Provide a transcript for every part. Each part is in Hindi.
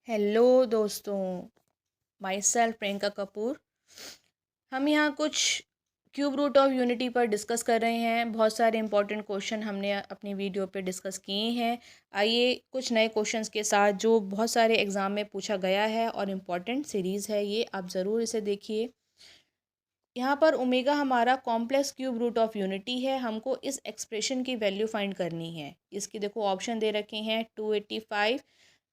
हेलो दोस्तों, माई सेल्फ प्रियंका कपूर। हम यहाँ कुछ क्यूब रूट ऑफ यूनिटी पर डिस्कस कर रहे हैं। बहुत सारे इंपॉर्टेंट क्वेश्चन हमने अपनी वीडियो पे डिस्कस किए हैं। आइए कुछ नए क्वेश्चंस के साथ जो बहुत सारे एग्ज़ाम में पूछा गया है और इम्पॉर्टेंट सीरीज़ है ये, आप ज़रूर इसे देखिए। यहाँ पर ओमेगा हमारा complex cube root of unity है। हमको इस एक्सप्रेशन की वैल्यू फाइंड करनी है। इसकी देखो ऑप्शन दे रखे हैं 285,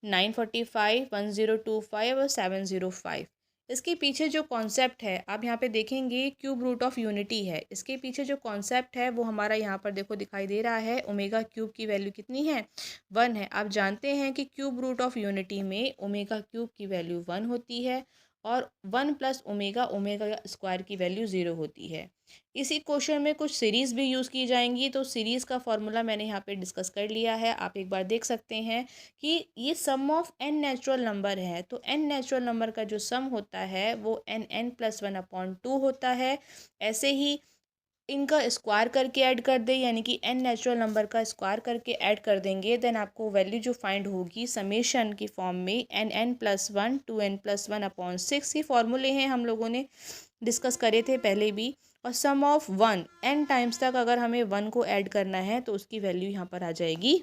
945, 1025 और 705। इसके पीछे जो कॉन्सेप्ट है आप यहाँ पे देखेंगे, क्यूब रूट ऑफ यूनिटी है। इसके पीछे जो कॉन्सेप्ट है वो हमारा यहाँ पर देखो दिखाई दे रहा है। ओमेगा क्यूब की वैल्यू कितनी है? 1 है। आप जानते हैं कि क्यूब रूट ऑफ यूनिटी में ओमेगा क्यूब की वैल्यू 1 होती है और 1 प्लस ओमेगा ओमेगा स्क्वायर की वैल्यू 0 होती है। इसी क्वेश्चन में कुछ सीरीज़ भी यूज़ की जाएंगी, तो सीरीज़ का फॉर्मूला मैंने यहाँ पे डिस्कस कर लिया है। आप एक बार देख सकते हैं कि ये सम ऑफ n नेचुरल नंबर है। तो n नेचुरल नंबर का जो सम होता है वो n+1/2 होता है। ऐसे ही इनका स्क्वायर करके ऐड कर दे, यानी कि n नेचुरल नंबर का स्क्वायर करके ऐड कर देंगे, देन आपको वैल्यू जो फाइंड होगी समेशन की फॉर्म में n+1 2n+1/6। ये फॉर्मूले हैं, हम लोगों ने डिस्कस करे थे पहले भी। और सम ऑफ 1 n टाइम्स तक अगर हमें 1 को ऐड करना है तो उसकी वैल्यू यहाँ पर आ जाएगी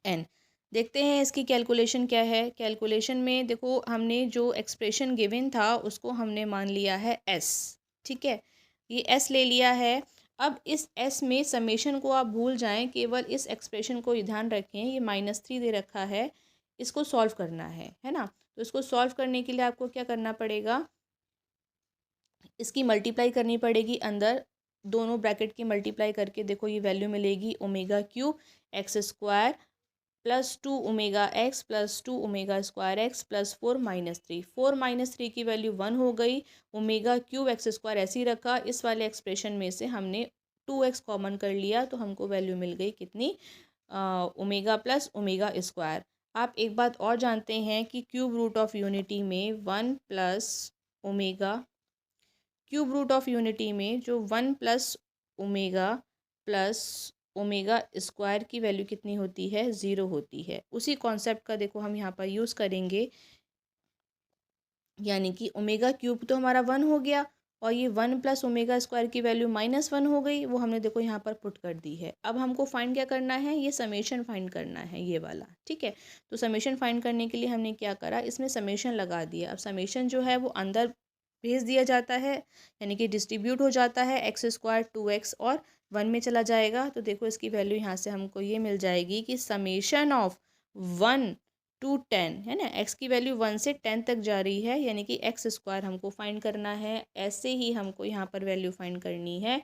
n। देखते हैं इसकी कैलकुलेशन क्या है। कैलकुलेशन में देखो, हमने जो एक्सप्रेशन गिवन था उसको हमने मान लिया है s। ठीक है, ये s ले लिया है। अब इस s में समेशन को आप भूल जाएं, केवल इस एक्सप्रेशन को ध्यान रखें। ये -3 दे रखा है, इसको सॉल्व करना है ना। तो इसको सॉल्व करने के लिए आपको क्या करना पड़ेगा, इसकी मल्टीप्लाई करनी पड़ेगी अंदर। दोनों ब्रैकेट की मल्टीप्लाई करके देखो ये वैल्यू मिलेगी omega cube x square +2 omega x +2 omega square x +4 - 3। 4 - 3 की वैल्यू 1 हो गई। ओमेगा क्यूब एक्स स्क्वायर ऐसे ही रखा। इस वाले एक्सप्रेशन में से हमने 2x कॉमन कर लिया तो हमको वैल्यू मिल गई कितनी, ओमेगा प्लस ओमेगा स्क्वायर। आप एक बात और जानते हैं कि क्यूब रूट ऑफ यूनिटी में 1 plus omega, cube root of unity में जो 1 plus omega plus omega square की वैल्यू कितनी होती है, 0 होती है। उसी कॉन्सेप्ट का देखो हम यहाँ पर यूज़ करेंगे, यानी कि ओमेगा क्यूब तो हमारा 1 हो गया और ये 1 प्लस ओमेगा स्क्वायर की वैल्यू -1 हो गई। वो हमने देखो यहाँ पर पुट कर दी है। अब हमको फाइंड क्या करना है, ये समेशन फाइंड करना है, ये वाला। ठीक है, तो समेशन फाइंड करने के लिए हमने क्या करा, इसमें समेशन लगा दिया। अब समेशन जो है वो अंदर भेज दिया जाता है, यानी कि डिस्ट्रीब्यूट हो जाता है। x² 2x और 1 में चला जाएगा। तो देखो इसकी वैल्यू यहाँ से हमको ये मिल जाएगी कि समेशन ऑफ 1 to 10 है ना। x की वैल्यू 1 से 10 तक जा रही है, यानी कि x² हमको फाइंड करना है। ऐसे ही हमको यहाँ पर वैल्यू फाइंड करनी है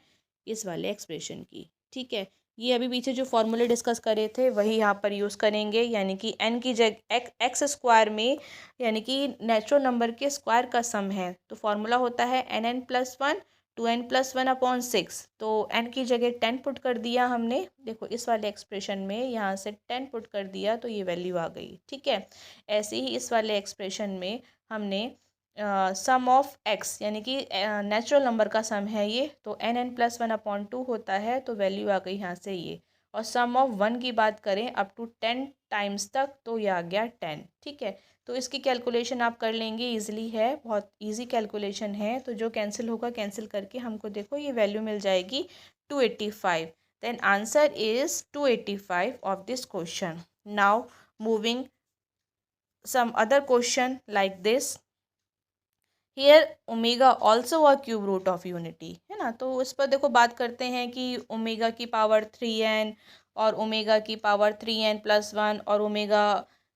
इस वाले एक्सप्रेशन की। ठीक है, ये अभी पीछे जो फॉर्मूले डिस्कस करे थे वही यहाँ पर यूज़ करेंगे, यानी कि n की जगह x² में, यानी कि नेचुरल नंबर के स्क्वायर का सम है, तो फॉर्मूला होता है n+1 2n+1/6। तो n की जगह 10 पुट कर दिया हमने। देखो इस वाले एक्सप्रेशन में यहाँ से 10 पुट कर दिया तो ये वैल्यू आ गई। ठीक है, ऐसे ही इस वाले एक्सप्रेशन में हमने सम ऑफ x, यानी कि नेचुरल नंबर का सम है ये, तो n+1/2 होता है, तो वैल्यू आ गई यहाँ से ये। और सम ऑफ 1 की बात करें अप टू 10 टाइम्स तक, तो ये आ गया 10। ठीक है, तो इसकी कैलकुलेशन आप कर लेंगे, ईजिली है, बहुत इजी कैलकुलेशन है। तो जो कैंसिल होगा कैंसिल करके हमको देखो ये वैल्यू मिल जाएगी 285। Then answer is 285 of this question. Now moving some other question like this. Here omega also a cube root of unity है ना। तो इस पर देखो बात करते हैं कि ओमेगा की पावर 3n और ओमेगा की पावर 3n+1 और ओमेगा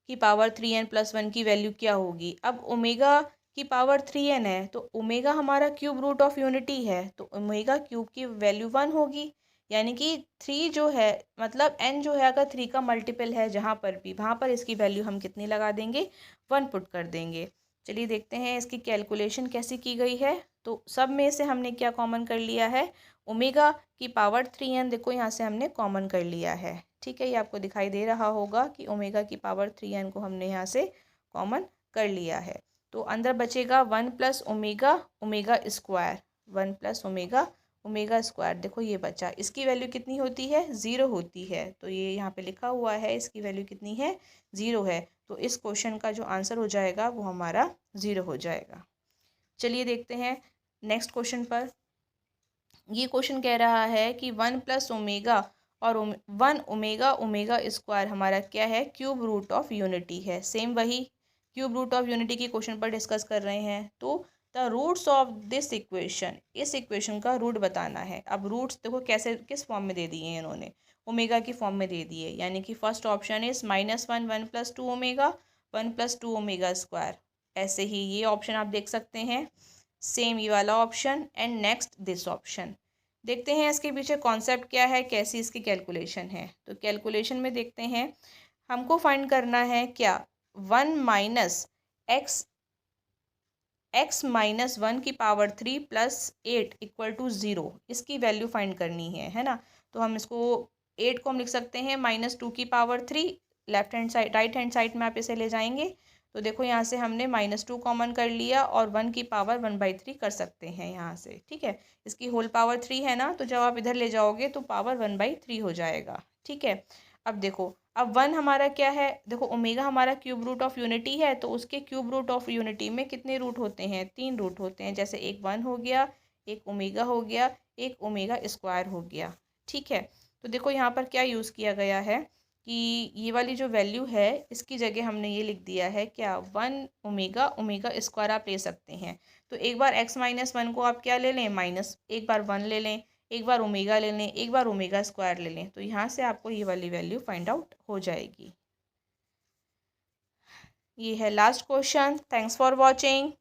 की पावर 3n+1 की वैल्यू क्या होगी। अब ओमेगा की पावर 3n है तो ओमेगा हमारा क्यूब रूट ऑफ यूनिटी है, तो ओमेगा क्यूब की वैल्यू 1 होगी। यानी कि 3 जो है, मतलब n जो है अगर 3 का मल्टीपल है जहाँ पर भी, वहाँ पर इसकी वैल्यू हम कितनी लगा देंगे, 1 पुट कर देंगे। चलिए देखते हैं इसकी कैलकुलेशन कैसी की गई है। तो सब में से हमने क्या कॉमन कर लिया है, ओमेगा की पावर 3n देखो यहाँ से हमने कॉमन कर लिया है। ठीक है, ये आपको दिखाई दे रहा होगा कि ओमेगा की पावर 3n को हमने यहाँ से कॉमन कर लिया है। तो अंदर बचेगा 1 plus omega omega square, 1 plus omega omega square, देखो ये बचा, इसकी वैल्यू कितनी होती है, 0 होती है। तो ये यहाँ पे लिखा हुआ है, इसकी वैल्यू कितनी है, 0 है। तो इस क्वेश्चन का जो आंसर हो जाएगा वो हमारा 0 हो जाएगा। चलिए देखते हैं नेक्स्ट क्वेश्चन पर। ये क्वेश्चन कह रहा है कि 1 प्लस ओमेगा और 1 ओमेगा ओमेगा स्क्वायर हमारा क्या है, क्यूब रूट ऑफ यूनिटी है। सेम वही क्यूब रूट ऑफ यूनिटी की क्वेश्चन पर डिस्कस कर रहे हैं। तो the roots of this equation, इस इक्वेशन का रूट बताना है। अब रूट्स देखो कैसे, किस फॉर्म में दे दिए हैं इन्होंने, ओमेगा की फॉर्म में दे दिए, यानी कि first option is -1 1 plus 2 omega 1 plus 2 omega square. ऐसे ही ये ऑप्शन आप देख सकते हैं, सेम ये वाला option, and next this option. देखते हैं इसके पीछे कॉन्सेप्ट क्या है, कैसी इसकी कैलकुलेशन है। तो कैलकुलेशन में देखते हैं, हमको फाइंड करना है क्या, 1 माइनस एक्स माइनस 1 की पावर 3 प्लस 8 इक्वल टू 0, इसकी वैल्यू फाइंड करनी है ना। तो हम इसको 8 को हम लिख सकते हैं -2 की power 3, left hand side right hand side में आप इसे ले जाएंगे। तो देखो यहाँ से हमने -2 कॉमन कर लिया और 1 की पावर 1/3 कर सकते हैं यहाँ से, ठीक है। इसकी होल पावर 3 है ना, तो जब आप इधर ले जाओगे तो पावर 1/3 हो जाएगा, ठीक है। अब देखो, अब 1 हमारा क्या है, देखो ओमेगा हमारा क्यूब रूट ऑफ यूनिटी है, तो उसके क्यूब रूट ऑफ यूनिटी में कितने रूट होते हैं, 3 रूट होते हैं। जैसे एक 1 हो गया, एक ओमेगा हो गया, एक ओमेगा स्क्वायर हो गया, ठीक है। तो देखो यहाँ पर क्या यूज़ किया गया है कि ये वाली जो वैल्यू है इसकी जगह हमने ये लिख दिया है क्या, 1 ओमेगा ओमेगा स्क्वायर आप ले सकते हैं। तो एक बार x-1 को आप क्या ले लें, माइनस, एक बार 1 ले लें, एक बार ओमेगा ले लें, एक बार ओमेगा स्क्वायर ले लें। तो यहाँ से आपको ये वाली वैल्यू फाइंड आउट हो जाएगी। ये है last question. Thanks for watching.